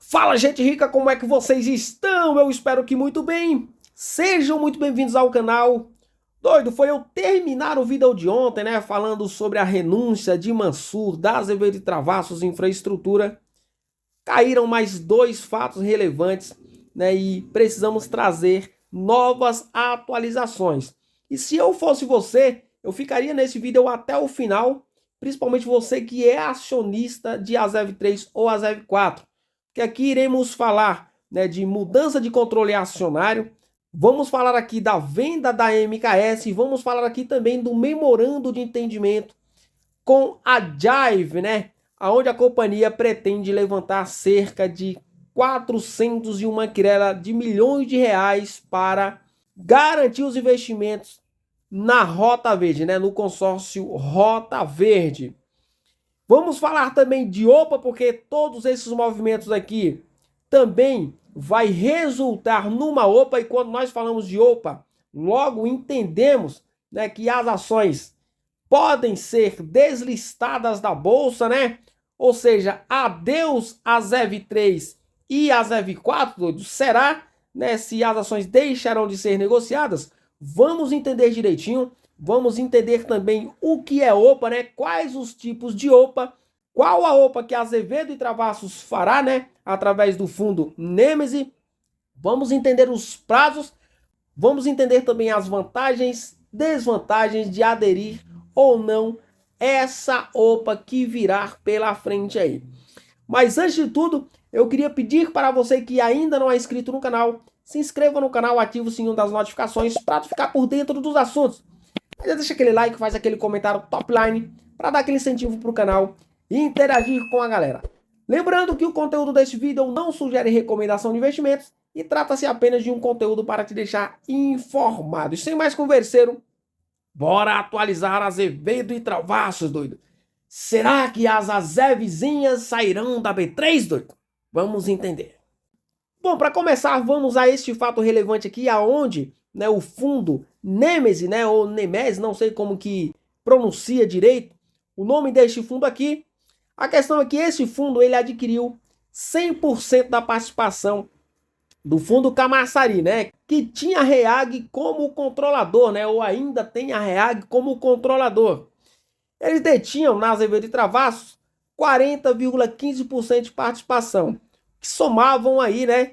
Fala, gente rica, como é que vocês estão? Eu espero que muito bem. Sejam muito bem-vindos ao canal. Doido, foi eu terminar o vídeo de ontem, né, falando sobre a renúncia de Mansur, da Azevedo e Travassos Infraestrutura. Caíram mais dois fatos relevantes, né, e precisamos trazer novas atualizações. E se eu fosse você, eu ficaria nesse vídeo até o final, principalmente você que é acionista de Azev 3 ou Azev 4, que aqui iremos falar, né, de mudança de controle acionário, vamos falar aqui da venda da MKS, vamos falar aqui também do memorando de entendimento com a Jive, né, onde a companhia pretende levantar cerca de 401 querela de milhões de reais para garantir os investimentos na Rota Verde, né, no consórcio Rota Verde. Vamos falar também de OPA, porque todos esses movimentos aqui também vai resultar numa OPA, e quando nós falamos de OPA, logo entendemos, né, que as ações podem ser deslistadas da bolsa, né? Ou seja, adeus a ZEV 3 e a ZEV 4, doido. Será, né, se as ações deixarão de ser negociadas? Vamos entender direitinho. Vamos entender também o que é OPA, né? Quais os tipos de OPA, qual a OPA que a Azevedo e Travassos fará, né? Através do fundo Nemesis. Vamos entender os prazos, vamos entender também as vantagens, desvantagens de aderir ou não essa OPA que virá pela frente aí. Mas antes de tudo, eu queria pedir para você que ainda não é inscrito no canal, se inscreva no canal, ative o sininho das notificações para ficar por dentro dos assuntos. Deixa aquele like, faz aquele comentário top line para dar aquele incentivo para o canal e interagir com a galera. Lembrando que o conteúdo deste vídeo não sugere recomendação de investimentos e trata-se apenas de um conteúdo para te deixar informado. E sem mais converseiro, bora atualizar Azevedo e Travassos, doido. Será que as Azevzinhas sairão da B3, doido? Vamos entender. Bom, para começar, vamos a este fato relevante aqui, aonde, né, o fundo Nemesis, né, ou Nemesis, não sei como que pronuncia direito o nome deste fundo aqui. A questão é que esse fundo ele adquiriu 100% da participação do fundo Camaçari, né, que tinha a REAG como controlador, né, ou ainda tem a REAG como controlador. Eles detinham na Azevedo e Travassos 40,15% de participação, que somavam aí, né,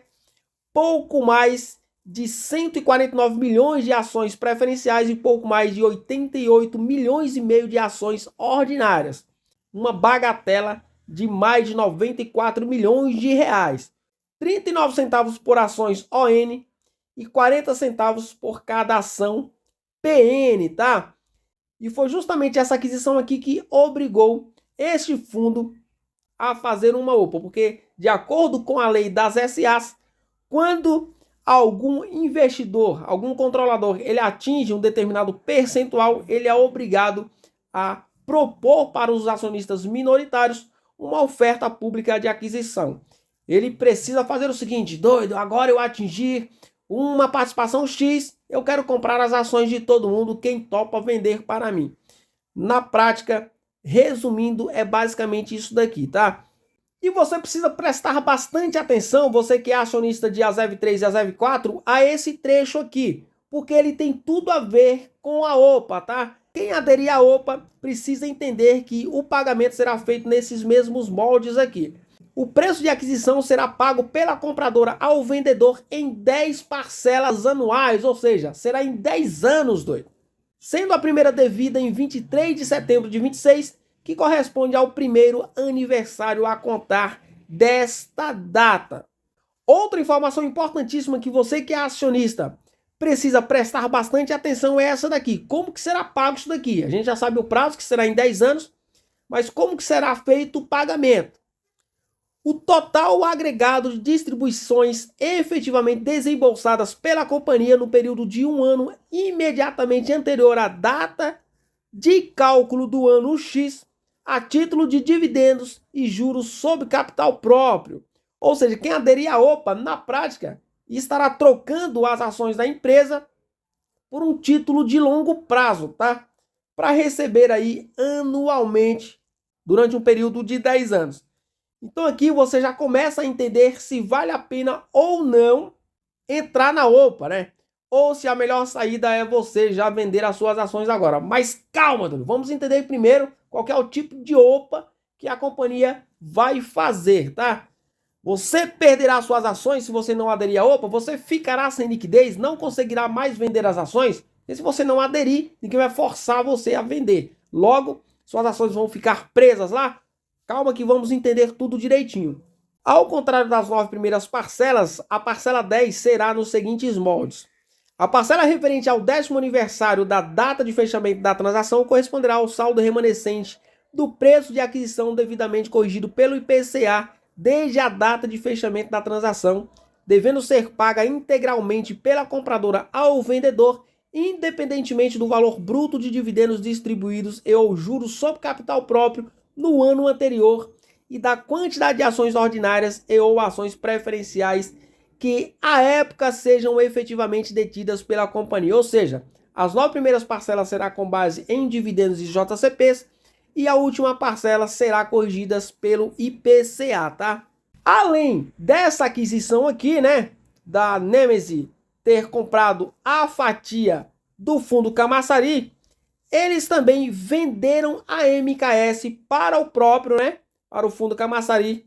pouco mais de 149 milhões de ações preferenciais e pouco mais de 88 milhões e meio de ações ordinárias. Uma bagatela de mais de 94 milhões de reais. 39 centavos por ações ON e 40 centavos por cada ação PN, tá? E foi justamente essa aquisição aqui que obrigou este fundo a fazer uma OPA, porque de acordo com a lei das SAs, quando algum investidor, algum controlador, ele atinge um determinado percentual, ele é obrigado a propor para os acionistas minoritários uma oferta pública de aquisição. Ele precisa fazer o seguinte: doido, agora eu atingi uma participação X, eu quero comprar as ações de todo mundo, quem topa vender para mim. Na prática, resumindo, é basicamente isso daqui, tá? E você precisa prestar bastante atenção, você que é acionista de Azev 3 e Azev 4, a esse trecho aqui, porque ele tem tudo a ver com a OPA, tá? Quem aderir à OPA precisa entender que o pagamento será feito nesses mesmos moldes aqui. O preço de aquisição será pago pela compradora ao vendedor em 10 parcelas anuais, ou seja, será em 10 anos, doido. Sendo a primeira devida em 23 de setembro de 26, que corresponde ao primeiro aniversário a contar desta data. Outra informação importantíssima que você que é acionista precisa prestar bastante atenção é essa daqui. Como que será pago isso daqui? A gente já sabe o prazo, que será em 10 anos, mas como que será feito o pagamento? O total agregado de distribuições efetivamente desembolsadas pela companhia no período de um ano imediatamente anterior à data de cálculo do ano X, a título de dividendos e juros sobre capital próprio. Ou seja, quem aderir à OPA, na prática, estará trocando as ações da empresa por um título de longo prazo, tá? Para receber aí anualmente durante um período de 10 anos. Então aqui você já começa a entender se vale a pena ou não entrar na OPA, né? Ou se a melhor saída é você já vender as suas ações agora. Mas calma, Dudu, vamos entender primeiro qual que é o tipo de OPA que a companhia vai fazer, tá? Você perderá suas ações se você não aderir à OPA, você ficará sem liquidez, não conseguirá mais vender as ações, e se você não aderir, ninguém vai forçar você a vender. Logo, suas ações vão ficar presas lá. Calma que vamos entender tudo direitinho. Ao contrário das 9 primeiras parcelas, a parcela 10 será nos seguintes moldes. A parcela referente ao 10º aniversário da data de fechamento da transação corresponderá ao saldo remanescente do preço de aquisição devidamente corrigido pelo IPCA desde a data de fechamento da transação, devendo ser paga integralmente pela compradora ao vendedor, independentemente do valor bruto de dividendos distribuídos e ou juros sobre capital próprio no ano anterior e da quantidade de ações ordinárias e ou ações preferenciais que à época sejam efetivamente detidas pela companhia. Ou seja, as 9 primeiras parcelas será com base em dividendos e JCPs e a última parcela será corrigida pelo IPCA, tá? Além dessa aquisição aqui, né, da Nemesis ter comprado a fatia do fundo Camaçari, eles também venderam a MKS para o próprio, né, para o fundo Camaçari,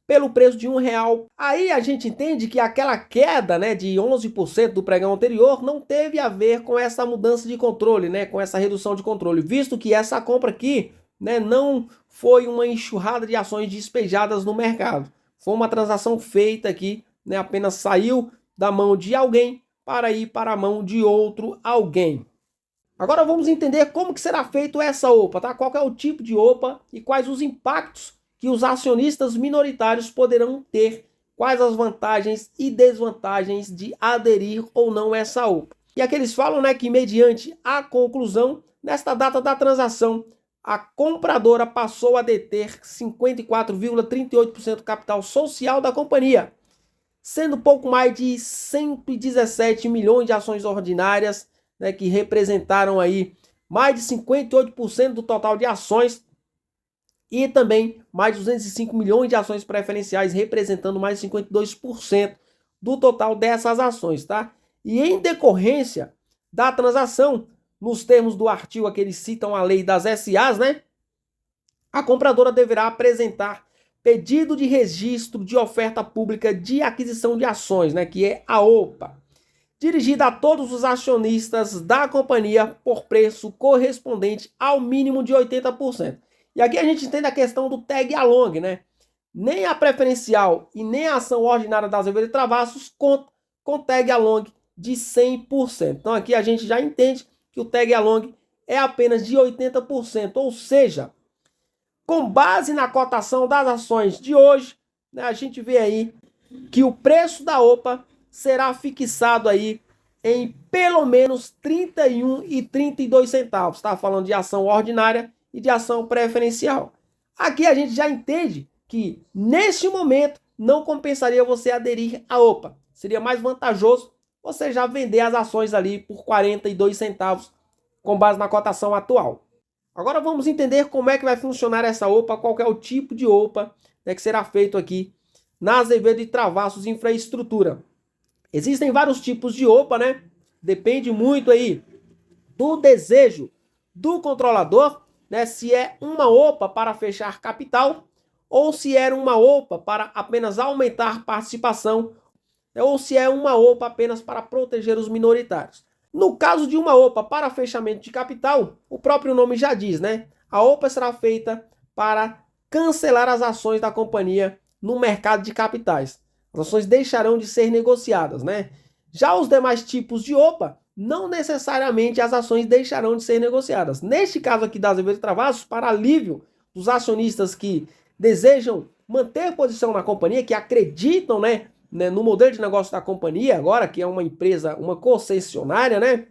pelo preço de R$1. Aí a gente entende que aquela queda, né, de 11% do pregão anterior não teve a ver com essa mudança de controle, né, com essa redução de controle, visto que essa compra aqui, né, não foi uma enxurrada de ações despejadas no mercado. Foi uma transação feita aqui, né, apenas saiu da mão de alguém para ir para a mão de outro alguém. Agora vamos entender como que será feito essa OPA, tá? Qual é o tipo de OPA e quais os impactos que os acionistas minoritários poderão ter, quais as vantagens e desvantagens de aderir ou não a essa OPA. E aqui eles falam, né, que mediante a conclusão, nesta data da transação, a compradora passou a deter 54,38% do capital social da companhia, sendo pouco mais de 117 milhões de ações ordinárias, né, que representaram aí mais de 58% do total de ações, e também mais de 205 milhões de ações preferenciais, representando mais de 52% do total dessas ações, tá? E em decorrência da transação, nos termos do artigo que eles citam a lei das SAs, né, a compradora deverá apresentar pedido de registro de oferta pública de aquisição de ações, né, que é a OPA, dirigida a todos os acionistas da companhia por preço correspondente ao mínimo de 80%. E aqui a gente entende a questão do tag along, né? Nem a preferencial e nem a ação ordinária da Azevedo e Travassos conta com tag along de 100%. Então aqui a gente já entende que o tag along é apenas de 80%, ou seja, com base na cotação das ações de hoje, né, a gente vê aí que o preço da OPA será fixado aí em pelo menos R$ 31,32. Está falando de ação ordinária e de ação preferencial. Aqui a gente já entende que neste momento não compensaria você aderir à OPA. Seria mais vantajoso você já vender as ações ali por 42 centavos com base na cotação atual. Agora vamos entender como é que vai funcionar essa OPA, qual é o tipo de OPA, né, que será feito aqui na Azevedo e Travassos Infraestrutura. Existem vários tipos de OPA, né? Depende muito aí do desejo do controlador, né? Se é uma OPA para fechar capital ou se é uma OPA para apenas aumentar participação, né? Ou se é uma OPA apenas para proteger os minoritários. No caso de uma OPA para fechamento de capital, o próprio nome já diz, né? A OPA será feita para cancelar as ações da companhia no mercado de capitais. As ações deixarão de ser negociadas, né? Já os demais tipos de OPA, não necessariamente as ações deixarão de ser negociadas. Neste caso aqui da Azevedo e Travassos, para alívio dos acionistas que desejam manter posição na companhia, que acreditam, né, no modelo de negócio da companhia agora, que é uma empresa, uma concessionária, né?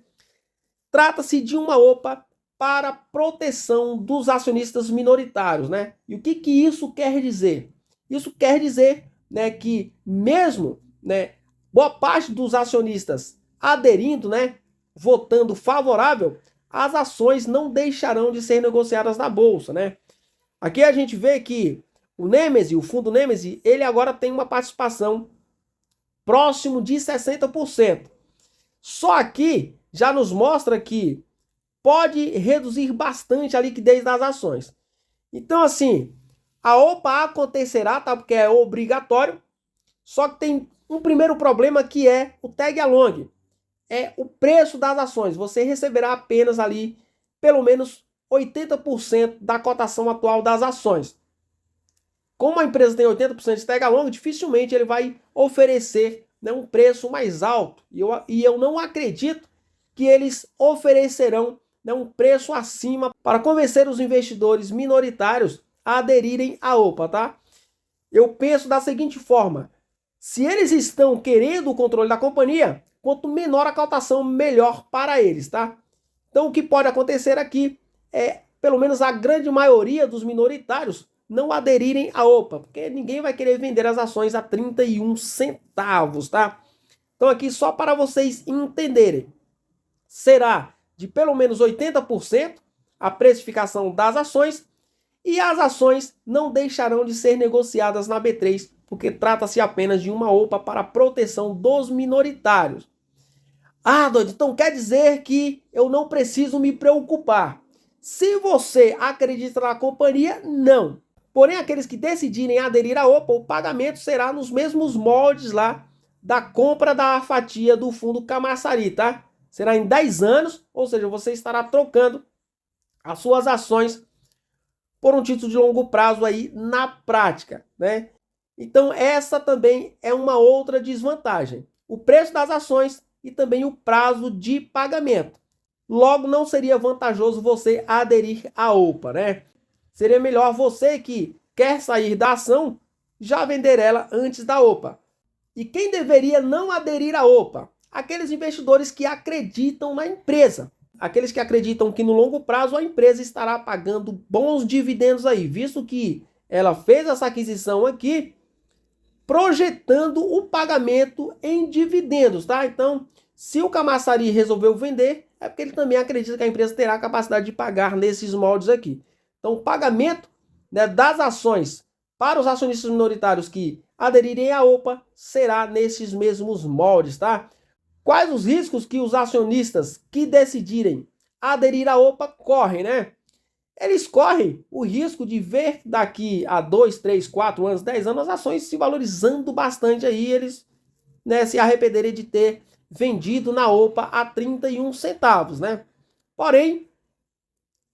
Trata-se de uma OPA para proteção dos acionistas minoritários, né? E o que isso quer dizer? Isso quer dizer, né, que mesmo, né, boa parte dos acionistas aderindo, né, votando favorável, as ações não deixarão de ser negociadas na bolsa, né? Aqui a gente vê que O Nemesis, o fundo Nemesis, ele agora tem uma participação próximo de 60%. Só aqui já nos mostra que pode reduzir bastante a liquidez das ações. Então, assim, a OPA acontecerá, tá? Porque é obrigatório. Só que tem um primeiro problema que é o tag along. É o preço das ações. Você receberá apenas ali pelo menos 80% da cotação atual das ações. Como a empresa tem 80% de tag along, dificilmente ele vai oferecer, né, um preço mais alto. E eu não acredito que eles oferecerão, né, um preço acima para convencer os investidores minoritários a aderirem à OPA, tá? Eu penso da seguinte forma: se eles estão querendo o controle da companhia, quanto menor a cotação, melhor para eles, tá? Então o que pode acontecer aqui é, pelo menos a grande maioria dos minoritários não aderirem à OPA, porque ninguém vai querer vender as ações a 31 centavos, tá? Então aqui só para vocês entenderem, será de pelo menos 80% a precificação das ações e as ações não deixarão de ser negociadas na B3, porque trata-se apenas de uma OPA para proteção dos minoritários. Ah, doido, então quer dizer que eu não preciso me preocupar. Se você acredita na companhia, não. Porém, aqueles que decidirem aderir à OPA, o pagamento será nos mesmos moldes lá da compra da fatia do fundo Camaçari, tá? Será em 10 anos, ou seja, você estará trocando as suas ações por um título de longo prazo aí na prática, né? Então essa também é uma outra desvantagem. O preço das ações e também o prazo de pagamento. Logo, não seria vantajoso você aderir à OPA, né? Seria melhor você que quer sair da ação já vender ela antes da OPA. E quem deveria não aderir à OPA? Aqueles investidores que acreditam na empresa. Aqueles que acreditam que no longo prazo a empresa estará pagando bons dividendos aí, visto que ela fez essa aquisição aqui projetando o pagamento em dividendos, tá? Então, se o Camaçari resolveu vender, é porque ele também acredita que a empresa terá a capacidade de pagar nesses moldes aqui. Então, o pagamento, né, das ações para os acionistas minoritários que aderirem à OPA será nesses mesmos moldes, tá? Quais os riscos que os acionistas que decidirem aderir à OPA correm, né? Eles correm o risco de ver daqui a 2, 3, 4 anos, 10 anos, as ações se valorizando bastante aí, eles, né, se arrependerem de ter vendido na OPA a 31 centavos, né? Porém,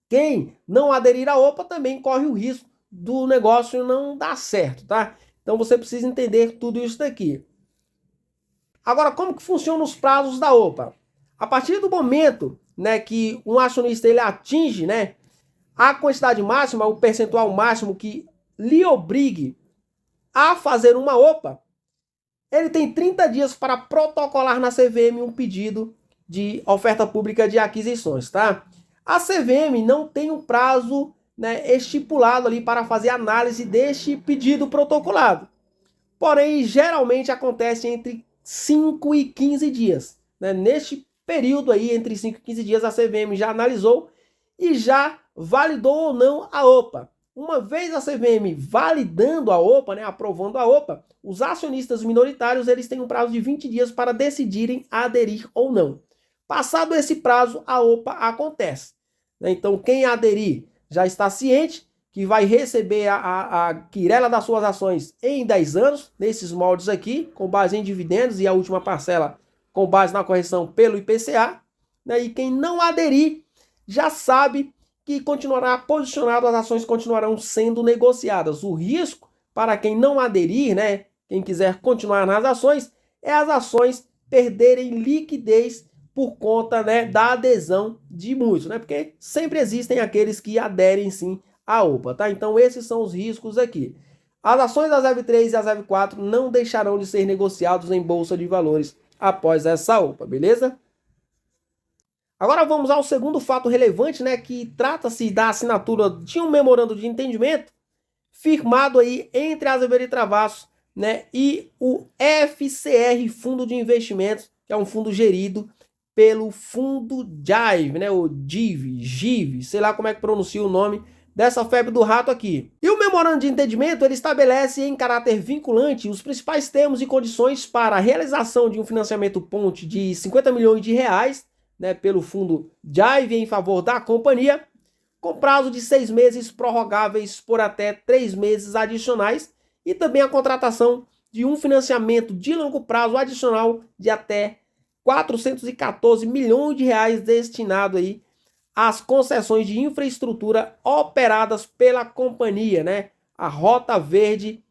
quem não aderir à OPA também corre o risco do negócio não dar certo, tá? Então você precisa entender tudo isso daqui. Agora, como que funcionam os prazos da OPA? A partir do momento, né, que um acionista ele atinge, né, a quantidade máxima, o percentual máximo que lhe obrigue a fazer uma OPA, ele tem 30 dias para protocolar na CVM um pedido de oferta pública de aquisições, tá? A CVM não tem um prazo, né, estipulado ali para fazer análise deste pedido protocolado. Porém, geralmente acontece entre 5 e 15 dias. Né? Neste período aí, entre 5 e 15 dias, a CVM já analisou e já validou ou não a OPA. Uma vez a CVM validando a OPA, né, aprovando a OPA, os acionistas minoritários eles têm um prazo de 20 dias para decidirem aderir ou não. Passado esse prazo, a OPA acontece. Então, quem aderir já está ciente que vai receber a quirela das suas ações em 10 anos, nesses moldes aqui, com base em dividendos e a última parcela com base na correção pelo IPCA. Né? E quem não aderir já sabe que continuará posicionado, as ações continuarão sendo negociadas. O risco para quem não aderir, né, quem quiser continuar nas ações, é as ações perderem liquidez por conta, né, da adesão de muitos, né? Porque sempre existem aqueles que aderem sim à OPA, tá? Então esses são os riscos aqui. As ações da ZEV3 e a ZEV4 não deixarão de ser negociados em bolsa de valores após essa OPA, beleza? Agora vamos ao segundo fato relevante, né, que trata-se da assinatura de um memorando de entendimento firmado aí entre a Azevedo e Travassos, né, e o FCR Fundo de Investimentos, que é um fundo gerido pelo fundo JIVE, né, o JIVE, sei lá como é que pronuncia o nome dessa febre do rato aqui. E o memorando de entendimento, ele estabelece em caráter vinculante os principais termos e condições para a realização de um financiamento ponte de 50 milhões de reais, né, pelo fundo JAIVE em favor da companhia, com prazo de 6 meses prorrogáveis por até 3 meses adicionais, e também a contratação de um financiamento de longo prazo adicional de até 414 milhões de reais destinado aí às concessões de infraestrutura operadas pela companhia, né? A Rota Verde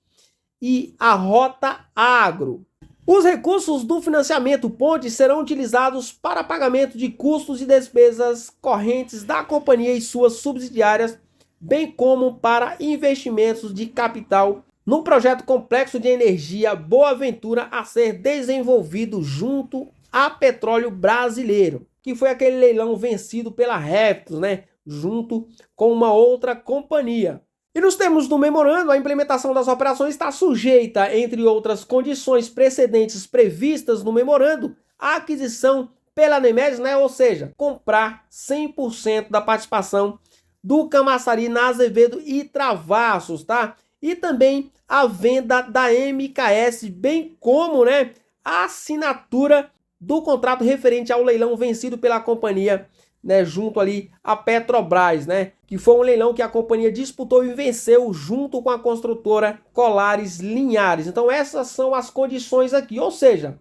e a Rota Agro. Os recursos do financiamento ponte serão utilizados para pagamento de custos e despesas correntes da companhia e suas subsidiárias, bem como para investimentos de capital no projeto complexo de energia Boa Ventura a ser desenvolvido junto a Petróleo Brasileiro, que foi aquele leilão vencido pela Reptos, né, junto com uma outra companhia. E nos termos do memorando, a implementação das operações está sujeita, entre outras condições precedentes previstas no memorando, à aquisição pela Nemedes, né, ou seja, comprar 100% da participação do Camaçari na Azevedo e Travassos, tá? E também a venda da MKS, bem como, né, a assinatura do contrato referente ao leilão vencido pela companhia, né, junto ali à Petrobras, né, que foi um leilão que a companhia disputou e venceu junto com a construtora Colares Linhares. Então essas são as condições aqui, ou seja,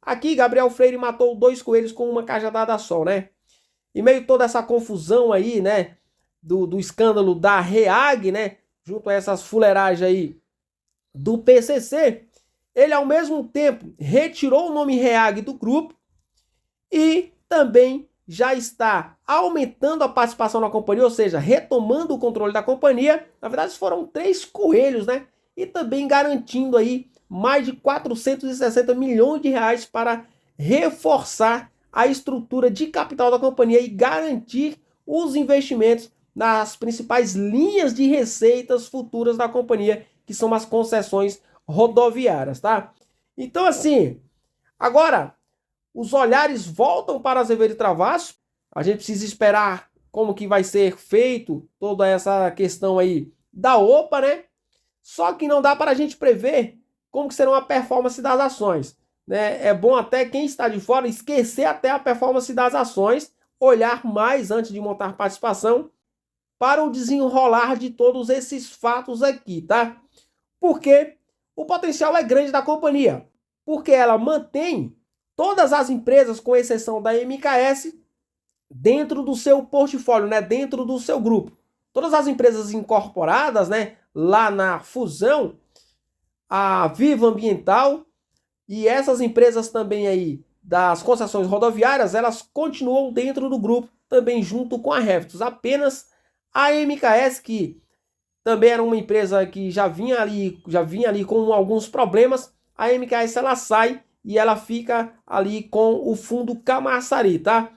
aqui Gabriel Freire matou 2 coelhos com uma cajadada só, né? E meio toda essa confusão aí, né, do escândalo da REAG, né, junto a essas fuleiragens aí do PCC, ele ao mesmo tempo retirou o nome REAG do grupo e também já está aumentando a participação na companhia, ou seja, retomando o controle da companhia. Na verdade, foram 3 coelhos, né? E também garantindo aí mais de 460 milhões de reais para reforçar a estrutura de capital da companhia e garantir os investimentos nas principais linhas de receitas futuras da companhia, que são as concessões rodoviárias, tá? Então, assim, agora os olhares voltam para Azevedo e Travassos. A gente precisa esperar como que vai ser feito toda essa questão aí da OPA, né? Só que não dá para a gente prever como que será a performance das ações, né? É bom até quem está de fora esquecer até a performance das ações, olhar mais antes de montar participação para o desenrolar de todos esses fatos aqui, tá? Porque o potencial é grande da companhia, porque ela mantém todas as empresas, com exceção da MKS, dentro do seu portfólio, né? Dentro do seu grupo. Todas as empresas incorporadas, né? Lá na fusão, a Viva Ambiental e essas empresas também aí das concessões rodoviárias, elas continuam dentro do grupo, também junto com a Reptos. Apenas a MKS, que também era uma empresa que já vinha ali com alguns problemas, a MKS ela sai e ela fica ali com o fundo Camaçari, tá?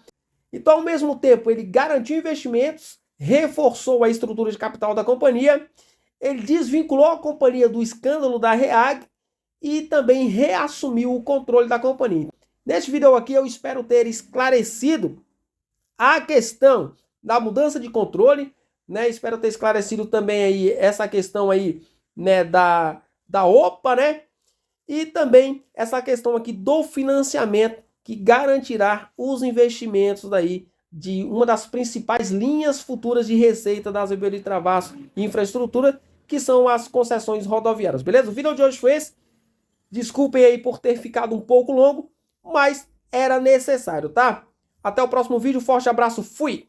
Então, ao mesmo tempo, ele garantiu investimentos, reforçou a estrutura de capital da companhia, ele desvinculou a companhia do escândalo da REAG e também reassumiu o controle da companhia. Neste vídeo aqui eu espero ter esclarecido a questão da mudança de controle, né? Espero ter esclarecido também aí essa questão aí, né, da OPA, né? E também essa questão aqui do financiamento que garantirá os investimentos daí de uma das principais linhas futuras de receita da Azevedo e Travassos Infraestrutura, que são as concessões rodoviárias, beleza? O vídeo de hoje foi esse. Desculpem aí por ter ficado um pouco longo, mas era necessário, tá? Até o próximo vídeo, forte abraço, fui!